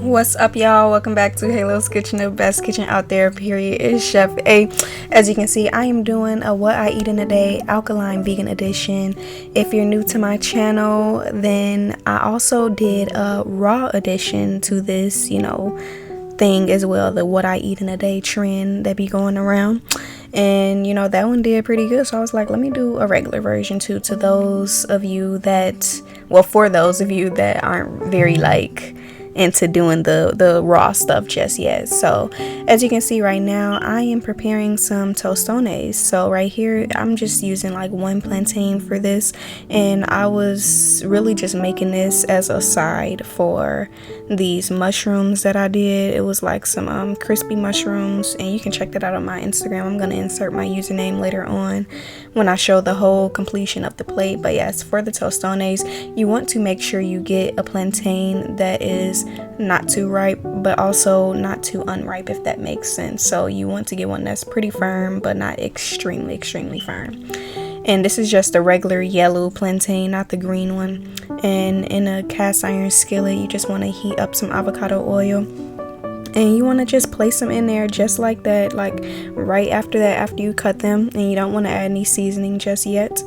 What's up, y'all? Welcome back to Halo's Kitchen, the best kitchen out there, period. It's Chef A. As you can see, I am doing a what I eat in a day alkaline vegan edition. If you're new to my channel, then I also did a raw edition to this, thing as well, the what I eat in a day trend that be going around. And that one did pretty good, so I was like, let me do a regular version too, to those of you that, for those of you that aren't very into doing the raw stuff just yet. So as you can see right now, I am preparing some tostones. So right here I'm just using like one plantain for this, and I was really just making this as a side for these mushrooms that I did. It was like some crispy mushrooms, and you can check that out on my Instagram. I'm gonna insert my username later on when I show the whole completion of the plate. But yes, for the tostones, you want to make sure you get a plantain that is not too ripe but also not too unripe, if that makes sense. So you want to get one that's pretty firm but not extremely firm. And this is just a regular yellow plantain, not the green one. And in a cast iron skillet, you just want to heat up some avocado oil, and you want to just place them in there just like that, like right after that, after you cut them. And you don't want to add any seasoning just yet.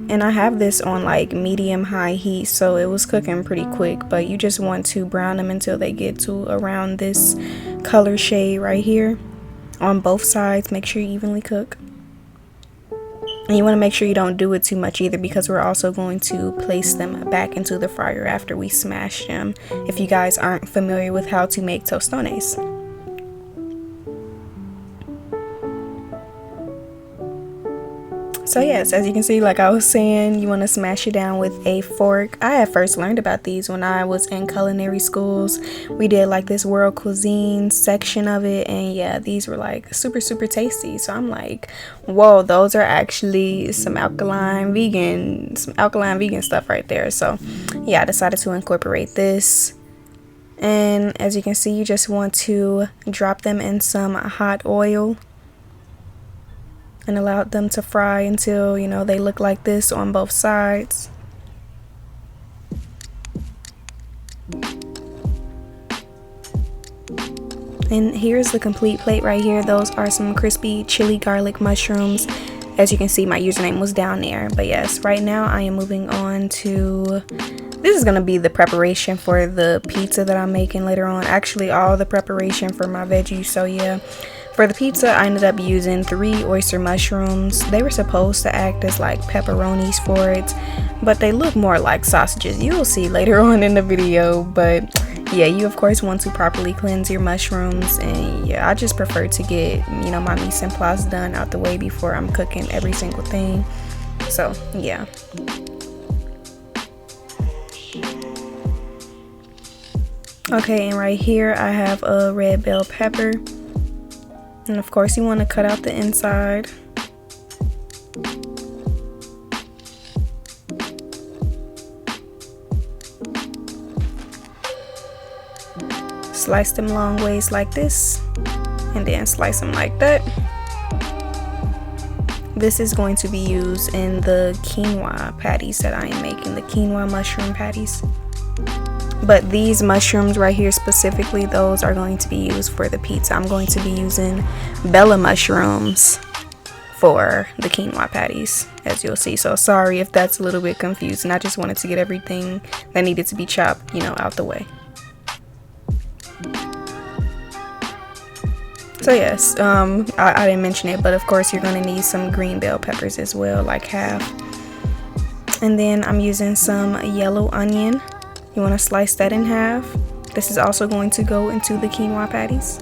And I have this on like medium high heat, so it was cooking pretty quick. But you just want to brown them until they get to around this color shade right here on both sides. Make sure you evenly cook. And you want to make sure you don't do it too much either, because we're also going to place them back into the fryer after we smash them, if you guys aren't familiar with how to make tostones. So yes, as you can see, like I was saying, you want to smash it down with a fork. I had first learned about these when I was in culinary schools. We did like this world cuisine section of it, and yeah, these were like super tasty. So I'm like, whoa, those are actually some alkaline vegan stuff right there. So yeah, I decided to incorporate this. And as you can see, you just want to drop them in some hot oil and allow them to fry until they look like this on both sides. And here's the complete plate right here. Those are some crispy chili garlic mushrooms. As you can see, my username was down there. But yes, right now I am moving on to, this is gonna be the preparation for the pizza that I'm making later on. Actually, all the preparation for my veggies. So yeah, for the pizza, I ended up using 3 oyster mushrooms. They were supposed to act as like pepperonis for it, but they look more like sausages. You'll see later on in the video. But yeah, you of course want to properly cleanse your mushrooms. And yeah, I just prefer to get my mise en place done out the way before I'm cooking every single thing. So yeah. Okay, and right here I have a red bell pepper. And of course you want to cut out the inside. Slice them long ways like this, and then slice them like that. This is going to be used in the quinoa patties that I am making, the quinoa mushroom patties. But these mushrooms right here specifically, those are going to be used for the pizza. I'm going to be using Bella mushrooms for the quinoa patties, as you'll see. So sorry if that's a little bit confusing. I just wanted to get everything that needed to be chopped, out the way. So yes, I didn't mention it, but of course you're going to need some green bell peppers as well, like half. And then I'm using some yellow onion. You want to slice that in half. This is also going to go into the quinoa patties.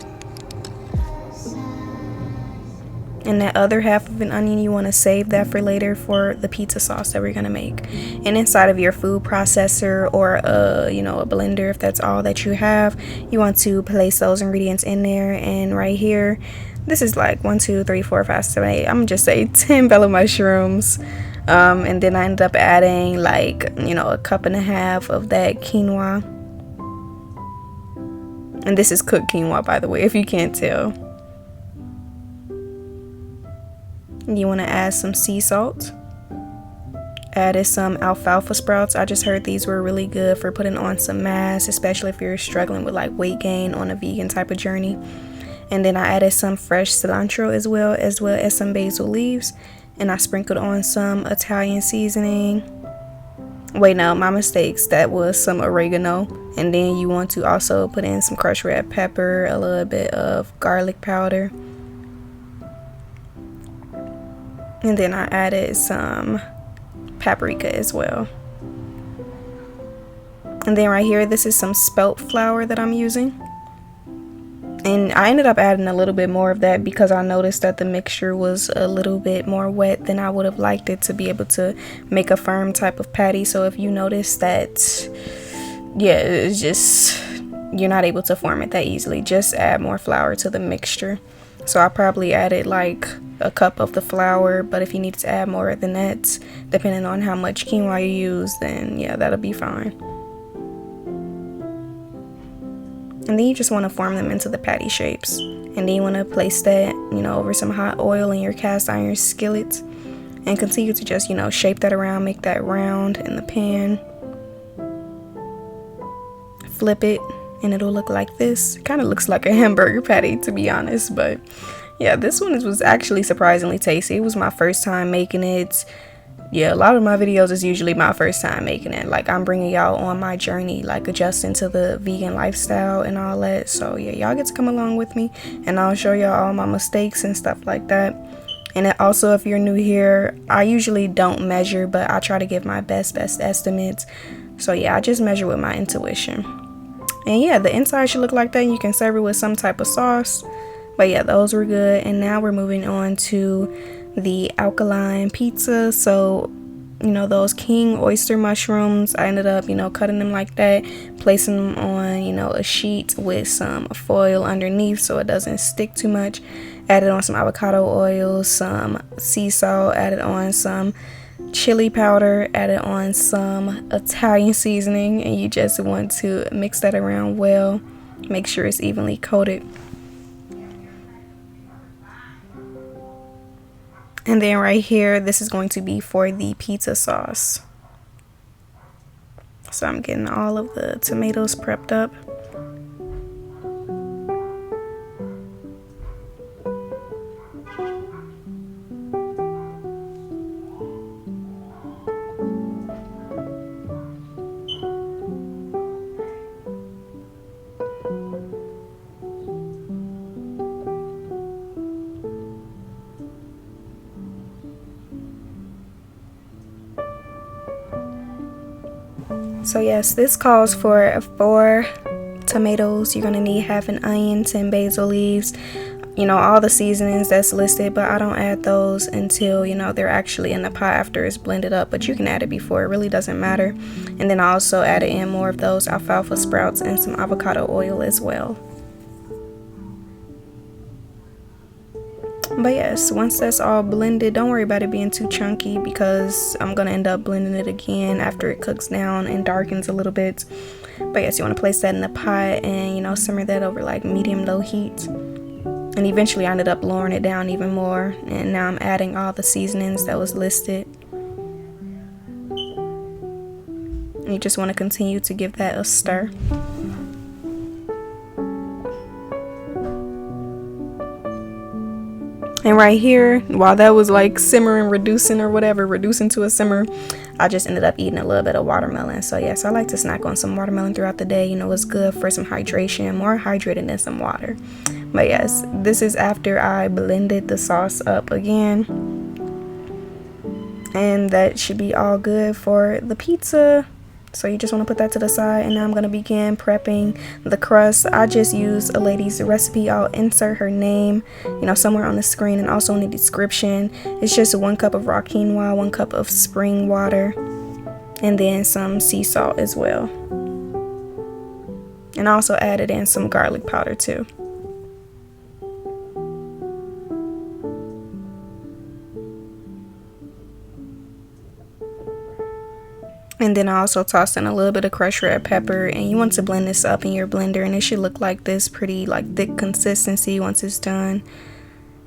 And that other half of an onion, you want to save that for later for the pizza sauce that we're going to make. And inside of your food processor or a blender, if that's all that you have, you want to place those ingredients in there. And right here, this is like 1, 2, 3, 4, 5, 7, 8. I'm going to just say 10 Bella mushrooms. And then I ended up adding like, a cup and a half of that quinoa. And this is cooked quinoa, by the way, if you can't tell. You want to add some sea salt. added some alfalfa sprouts. I just heard these were really good for putting on some mass, especially if you're struggling with like weight gain on a vegan type of journey. And then I added some fresh cilantro as well as some basil leaves, and I sprinkled on some Italian seasoning. Wait, no, my mistakes. That was some oregano. And then you want to also put in some crushed red pepper, a little bit of garlic powder. And then I added some paprika as well. And then right here, this is some spelt flour that I'm using. And I ended up adding a little bit more of that because I noticed that the mixture was a little bit more wet than I would have liked it to be able to make a firm type of patty. So if you notice that, yeah, it's just, you're not able to form it that easily, just add more flour to the mixture. So I probably added like a cup of the flour, but if you need to add more than that, depending on how much quinoa you use, then yeah, that'll be fine. And then you just want to form them into the patty shapes. And then you want to place that, over some hot oil in your cast iron skillet. And continue to just, shape that around, make that round in the pan. Flip it, and it'll look like this. It kind of looks like a hamburger patty, to be honest. But yeah, this one was actually surprisingly tasty. It was my first time making it. Yeah, a lot of my videos is usually my first time making it. Like, I'm bringing y'all on my journey, like adjusting to the vegan lifestyle and all that. So yeah, y'all get to come along with me, and I'll show y'all all my mistakes and stuff like that. And also, if you're new here, I usually don't measure, but I try to give my best estimates. So yeah, I just measure with my intuition. And yeah, the inside should look like that. You can serve it with some type of sauce. But yeah, those were good. And now we're moving on to the alkaline pizza. So those king oyster mushrooms, I ended up cutting them like that, placing them on a sheet with some foil underneath so it doesn't stick too much. Added on some avocado oil, some sea salt, added on some chili powder, added on some Italian seasoning, and you just want to mix that around well, make sure it's evenly coated. And then right here, this is going to be for the pizza sauce. So I'm getting all of the tomatoes prepped up. So yes, this calls for 4 tomatoes. You're gonna need half an onion, 10 basil leaves, all the seasonings that's listed, but I don't add those until they're actually in the pot after it's blended up, but you can add it before, it really doesn't matter. And then I also added in more of those alfalfa sprouts and some avocado oil as well. But yes, once that's all blended, don't worry about it being too chunky because I'm gonna end up blending it again after it cooks down and darkens a little bit. But yes, you want to place that in the pot and simmer that over like medium-low heat. And eventually I ended up lowering it down even more, and now I'm adding all the seasonings that was listed. And you just want to continue to give that a stir. And right here, while that was like simmering, reducing to a simmer, I just ended up eating a little bit of watermelon. So yes, I like to snack on some watermelon throughout the day. It's good for some hydration, more hydrated than some water. But yes, this is after I blended the sauce up again. And that should be all good for the pizza. So you just want to put that to the side, and now I'm going to begin prepping the crust. I just used a lady's recipe. I'll insert her name, somewhere on the screen, and also in the description. It's just 1 cup of raw quinoa, 1 cup of spring water, and then some sea salt as well. And I also added in some garlic powder too. And then I also tossed in a little bit of crushed red pepper, and you want to blend this up in your blender, and it should look like this, pretty like thick consistency once it's done.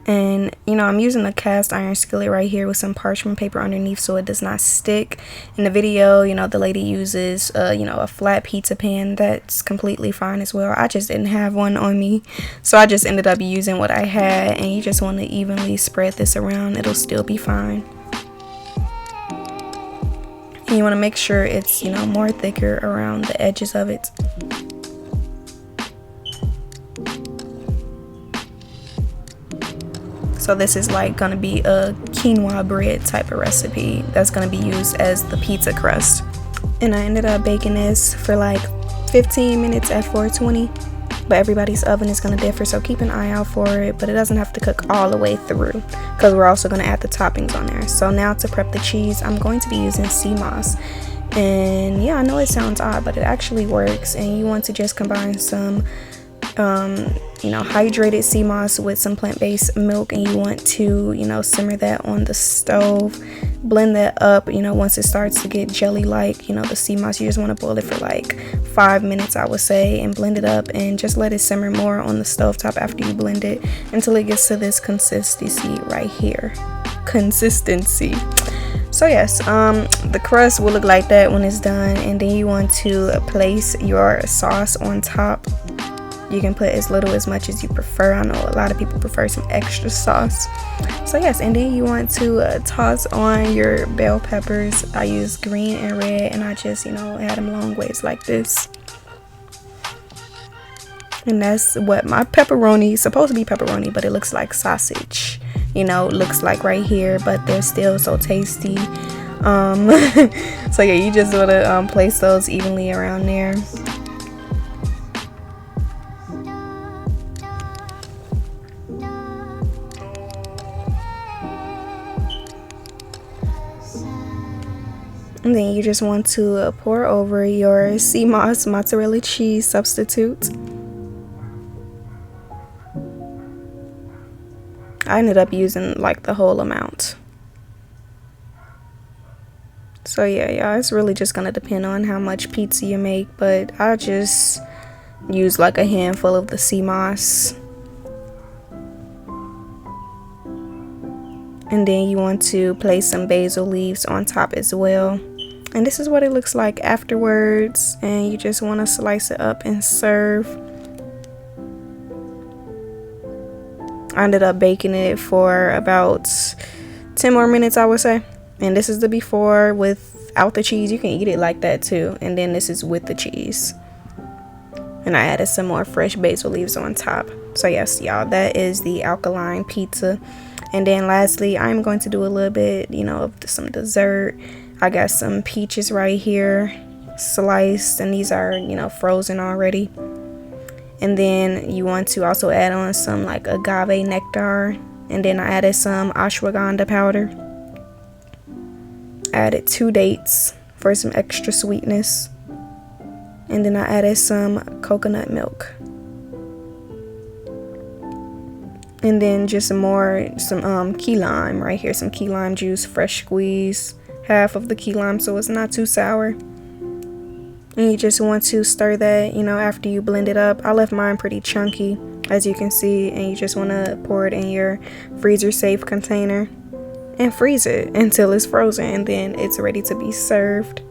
And you know, I'm using a cast iron skillet right here with some parchment paper underneath so it does not stick. In the video, you know, the lady uses you know, a flat pizza pan. That's completely fine as well. I just didn't have one on me, so I just ended up using what I had. And you just want to evenly spread this around, it'll still be fine. And you want to make sure it's, you know, more thicker around the edges of it. So this is like gonna be a quinoa bread type of recipe that's gonna be used as the pizza crust. And I ended up baking this for like 15 minutes at 420, but everybody's oven is gonna differ, so keep an eye out for it. But it doesn't have to cook all the way through because we're also gonna add the toppings on there. So now to prep the cheese, I'm going to be using sea moss. And yeah, I know it sounds odd, but it actually works. And you want to just combine some you know, hydrated sea moss with some plant-based milk, and you want to, you know, simmer that on the stove. Blend that up. You know, once it starts to get jelly like, you know, the sea moss, you just want to boil it for like 5 minutes, I would say, and blend it up and just let it simmer more on the stove top after you blend it until it gets to this consistency right here. Consistency. So yes, the crust will look like that when it's done. And then you want to place your sauce on top. You can put as little as much as you prefer. I know a lot of people prefer some extra sauce. So yes, and then you want to toss on your bell peppers. I use green and red, and I just, you know, add them long ways like this. And that's what my pepperoni is supposed to be, pepperoni, but it looks like sausage. You know, looks like right here, but they're still so tasty. So yeah, you just want to place those evenly around there. And then you just want to pour over your sea moss mozzarella cheese substitute. I ended up using like the whole amount. So yeah, y'all, it's really just gonna depend on how much pizza you make, but I just use like a handful of the sea moss. And then you want to place some basil leaves on top as well. And this is what it looks like afterwards. And you just want to slice it up and serve. I ended up baking it for about 10 more minutes, I would say. And this is the before without the cheese. You can eat it like that too. And then this is with the cheese. And I added some more fresh basil leaves on top. So yes, y'all, that is the alkaline pizza. And then lastly, I'm going to do a little bit, you know, of some dessert. I got some peaches right here, sliced, and these are, you know, frozen already. And then you want to also add on some like agave nectar. And then I added some ashwagandha powder. I added 2 dates for some extra sweetness. And then I added some coconut milk. And then just some key lime right here, some key lime juice, fresh squeeze, half of the key lime so it's not too sour. And you just want to stir that, you know, after you blend it up. I left mine pretty chunky, as you can see, and you just want to pour it in your freezer safe container and freeze it until it's frozen, and then it's ready to be served.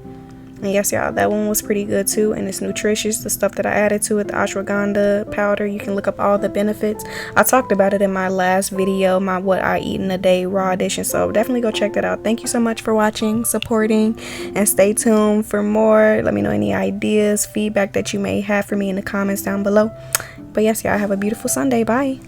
And yes, y'all, that one was pretty good too, and it's nutritious. The stuff that I added to it, the ashwagandha powder, you can look up all the benefits. I talked about it in my last video, my what I eat in a day raw edition, so definitely go check that out. Thank you so much for watching, supporting, and stay tuned for more. Let me know any ideas, feedback that you may have for me in the comments down below. But yes, y'all, have a beautiful Sunday. Bye.